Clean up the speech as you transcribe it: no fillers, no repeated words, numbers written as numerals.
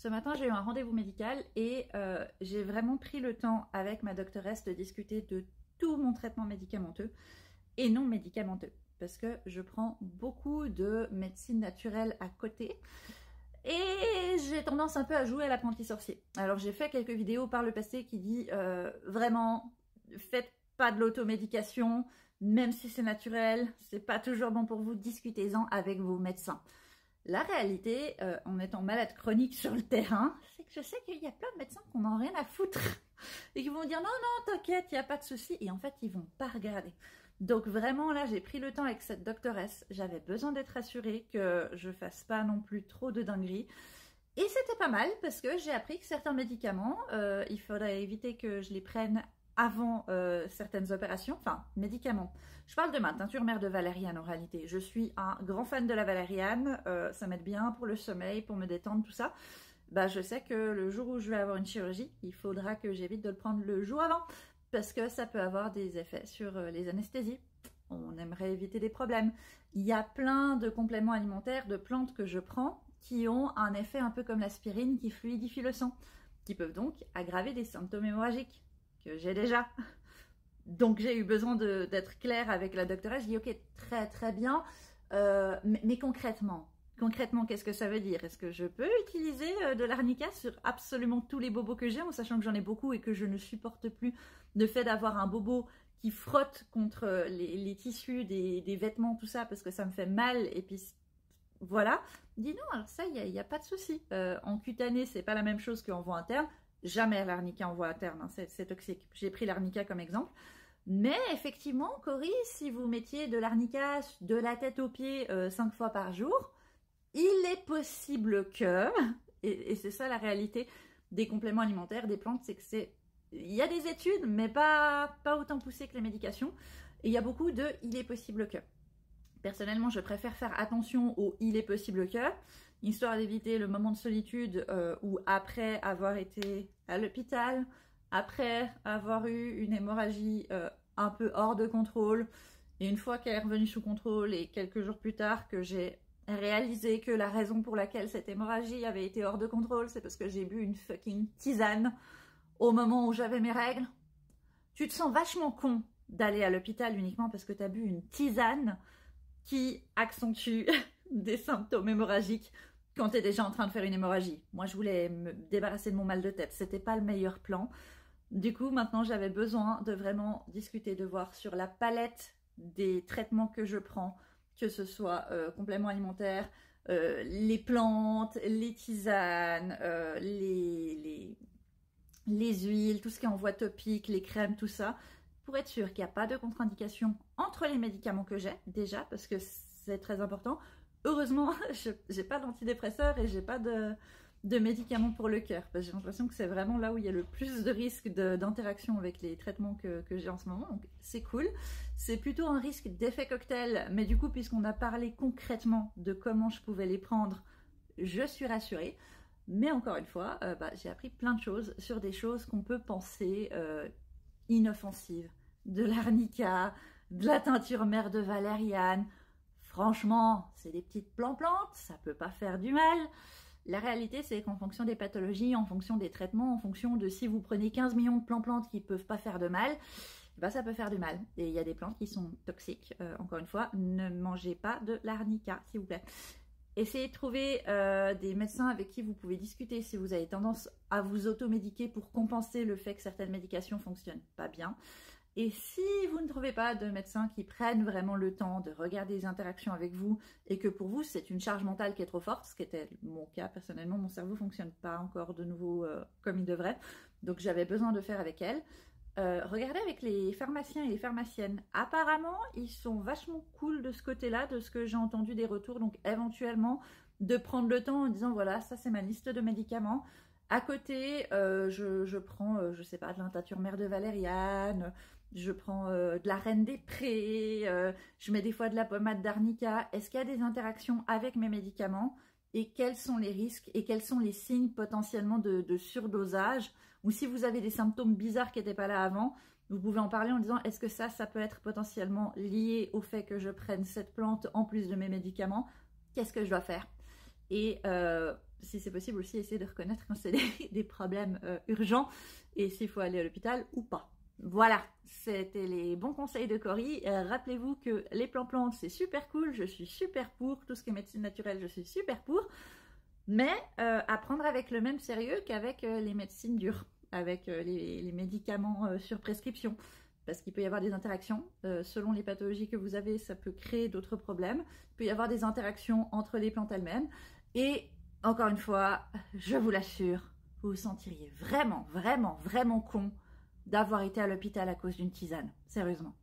Ce matin, j'ai eu un rendez-vous médical et j'ai vraiment pris le temps avec ma doctoresse de discuter de tout mon traitement médicamenteux et non médicamenteux. Parce que je prends beaucoup de médecine naturelle à côté et j'ai tendance un peu à jouer à l'apprenti sorcier. Alors j'ai fait quelques vidéos par le passé qui dit vraiment, faites pas de l'automédication, même si c'est naturel, c'est pas toujours bon pour vous, discutez-en avec vos médecins. La réalité, en étant malade chronique sur le terrain, c'est que je sais qu'il y a plein de médecins qui n'en ont rien à foutre et qui vont dire non, non, t'inquiète, il n'y a pas de souci, et en fait, ils vont pas regarder. Donc vraiment, là, j'ai pris le temps avec cette doctoresse, j'avais besoin d'être assurée que je fasse pas non plus trop de dingueries. Et c'était pas mal parce que j'ai appris que certains médicaments, il faudrait éviter que je les prenne avant certaines opérations, enfin médicaments. Je parle de ma teinture mère de valériane en réalité. Je suis un grand fan de la valériane, ça m'aide bien pour le sommeil, pour me détendre, tout ça. Bah, je sais que le jour où je vais avoir une chirurgie, il faudra que j'évite de le prendre le jour avant parce que ça peut avoir des effets sur les anesthésies. On aimerait éviter des problèmes. Il y a plein de compléments alimentaires, de plantes que je prends qui ont un effet un peu comme l'aspirine qui fluidifie le sang, qui peuvent donc aggraver des symptômes hémorragiques que j'ai déjà. Donc j'ai eu besoin d'être claire avec la doctoresse. Je dis ok, très bien, mais concrètement, qu'est-ce que ça veut dire? Est-ce que je peux utiliser de l'arnica sur absolument tous les bobos que j'ai, en sachant que j'en ai beaucoup et que je ne supporte plus le fait d'avoir un bobo qui frotte contre les tissus des vêtements, tout ça, parce que ça me fait mal, et puis voilà. Dis non, alors ça, il n'y a pas de souci. En cutané, c'est pas la même chose qu'en voie interne. Jamais l'arnica en voie interne, hein, c'est toxique. J'ai pris l'arnica comme exemple. Mais effectivement, Cory, si vous mettiez de l'arnica de la tête aux pieds 5 fois par jour, il est possible que, et c'est ça la réalité des compléments alimentaires, des plantes, c'est que il y a des études, mais pas autant poussées que les médications. Et il y a beaucoup de il est possible que. Personnellement, je préfère faire attention au il est possible que, histoire d'éviter le moment de solitude où après avoir été à l'hôpital, après avoir eu une hémorragie un peu hors de contrôle, et une fois qu'elle est revenue sous contrôle et quelques jours plus tard que j'ai réalisé que la raison pour laquelle cette hémorragie avait été hors de contrôle, c'est parce que j'ai bu une fucking tisane au moment où j'avais mes règles. Tu te sens vachement con d'aller à l'hôpital uniquement parce que tu as bu une tisane qui accentue des symptômes hémorragiques quand tu es déjà en train de faire une hémorragie. Moi, je voulais me débarrasser de mon mal de tête. C'était pas le meilleur plan. Du coup, maintenant, j'avais besoin de vraiment discuter, de voir sur la palette des traitements que je prends, que ce soit compléments alimentaires, les plantes, les tisanes, les huiles, tout ce qui est en voie topique, les crèmes, tout ça, pour être sûr qu'il n'y a pas de contre-indication entre les médicaments que j'ai, déjà, parce que c'est très important. Heureusement, je n'ai pas d'antidépresseurs et j'ai pas de médicaments pour le cœur, parce que j'ai l'impression que c'est vraiment là où il y a le plus de risques d'interaction avec les traitements que j'ai en ce moment, donc c'est cool. C'est plutôt un risque d'effet cocktail, mais du coup, puisqu'on a parlé concrètement de comment je pouvais les prendre, je suis rassurée. Mais encore une fois, j'ai appris plein de choses sur des choses qu'on peut penser inoffensives. De l'arnica, de la teinture mère de valériane. Franchement, c'est des petites plantes, ça peut pas faire du mal. La réalité, c'est qu'en fonction des pathologies, en fonction des traitements, en fonction de si vous prenez 15 millions de plantes qui peuvent pas faire de mal, ça peut faire du mal. Et il y a des plantes qui sont toxiques. Encore une fois, ne mangez pas de l'arnica, s'il vous plaît. Essayez de trouver des médecins avec qui vous pouvez discuter si vous avez tendance à vous automédiquer pour compenser le fait que certaines médications fonctionnent pas bien. Et si vous ne trouvez pas de médecins qui prennent vraiment le temps de regarder les interactions avec vous et que pour vous c'est une charge mentale qui est trop forte, ce qui était mon cas personnellement, mon cerveau ne fonctionne pas encore de nouveau comme il devrait, donc j'avais besoin de faire avec elle. Regardez avec les pharmaciens et les pharmaciennes. Apparemment, ils sont vachement cool de ce côté-là, de ce que j'ai entendu des retours. Donc, éventuellement, de prendre le temps en disant, voilà, ça c'est ma liste de médicaments. À côté, je prends, je sais pas, de la teinture mère de valériane, je prends de la reine des prés, je mets des fois de la pommade d'arnica. Est-ce qu'il y a des interactions avec mes médicaments? Et quels sont les risques et quels sont les signes potentiellement de surdosage, ou si vous avez des symptômes bizarres qui n'étaient pas là avant, vous pouvez en parler en disant est-ce que ça peut être potentiellement lié au fait que je prenne cette plante en plus de mes médicaments, qu'est-ce que je dois faire? Et si c'est possible aussi, essayer de reconnaître quand c'est des problèmes urgents et s'il faut aller à l'hôpital ou pas. Voilà, c'était les bons conseils de Cory. Rappelez-vous que les plans-plantes, c'est super cool, je suis super pour. Tout ce qui est médecine naturelle, je suis super pour. Mais à prendre avec le même sérieux qu'avec les médecines dures, avec les médicaments sur prescription. Parce qu'il peut y avoir des interactions. Selon les pathologies que vous avez, ça peut créer d'autres problèmes. Il peut y avoir des interactions entre les plantes elles-mêmes. Et encore une fois, je vous l'assure, vous vous sentiriez vraiment, vraiment, vraiment con d'avoir été à l'hôpital à cause d'une tisane. Sérieusement.